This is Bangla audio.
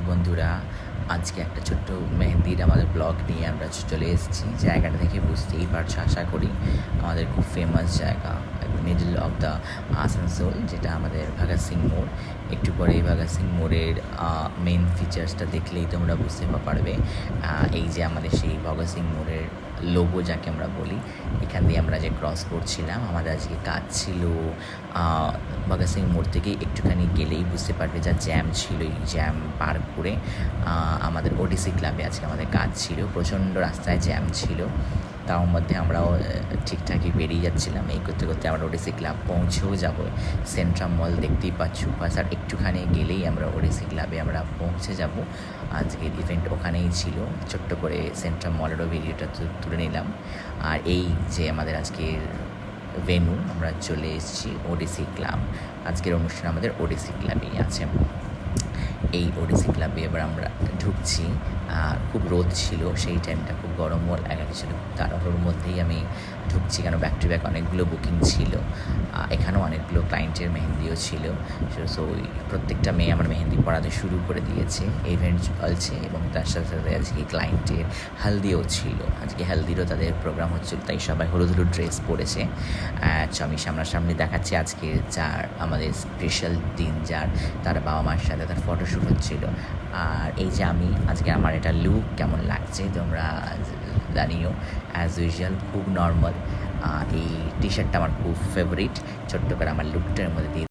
বন্ধুরা, আজকে একটা ছোট্ট মেহেন্দির আমাদের ব্লগ নিয়ে আমরা চলে এসেছি। জায়গাটা দেখে বুঝতেই পারছো আশা করি, আমাদের খুব ফেমাস জায়গা, মিডল অফ দ্য আসানসোল, যেটা আমাদের ভগৎ সিং মোড়। একটু পরে এই ভগৎ সিং মোড়ের মেন ফিচার্সটা দেখলেই তোমরা বুঝতে পারবে। এই যে আমাদের সেই ভগৎ সিং মোড়ের লোগো যাকে আমরা বলি, এখান দিয়ে আমরা যে ক্রস করছিলাম, আমাদের আজকে কাজ ছিল ভগৎ সিং মোড় থেকে একটুখানি গেলেই বুঝতে পারবে যা জ্যাম ছিল, এই জ্যাম পার করে আমাদের ওডিসি ক্লাবে আজকে আমাদের কাজ ছিল। প্রচণ্ড রাস্তায় জ্যাম ছিল, তার মধ্যে আমরাও ঠিকঠাকই বেরিয়ে যাচ্ছিলাম। এই করতে করতে আমরা ওডিসি ক্লাব পৌঁছেও যাবো। সেন্ট্রাম মল দেখতেই পাচ্ছ, বাস আর একটুখানি গেলেই আমরা ওডিসি ক্লাবে আমরা পৌঁছে যাব। আজকের ইভেন্ট ওখানেই ছিল। ছোট্ট করে সেন্ট্রাম মলেরও ভিডিওটা তুলে নিলাম। আর এই যে আমাদের আজকের ভেন্যু, আমরা চলে এসেছি ওডিসি ক্লাব। আজকের অনুষ্ঠান আমাদের ওডিসি ক্লাবেই আছে। এই ওডিসি ক্লাবে এবার আমরা ঢুকছি। খুব রোদ ছিল সেই টাইমটা, খুব গরমও লাগছিল। তাড়াহুড়োর মধ্যেই আমি ঢুকছি, কেন ব্যাক টু ব্যাক অনেকগুলো বুকিং ছিল। এখানেও অনেকগুলো ক্লায়েন্টের মেহেন্দিও ছিল। সো প্রত্যেকটা মেয়ে আমার মেহেন্দি পড়াতে শুরু করে দিয়েছে। ইভেন্ট চলছে এবং তার সাথে সাথে আজকে ক্লায়েন্টের হালদিও ছিল। আজকে হালদিরও তাদের প্রোগ্রাম হচ্ছিল, তাই সবাই হলুদ হলুদ ড্রেস পরেছে। আমি সামনাসামনি দেখাচ্ছি আজকে যার আমাদের স্পেশাল দিন, যার তার বাবা মার সাথে তার ফটোশ্যুট হচ্ছিল। আর এই যে আমি আজকে আমার এটা লুক কেমন লাগছে তোমরা জানিও। অ্যাজ ইউজুয়াল খুব নর্মাল। এই টি শার্টটা আমার খুব ফেভারিট। ছোট্ট করে আমার লুকটার মধ্যে দিয়ে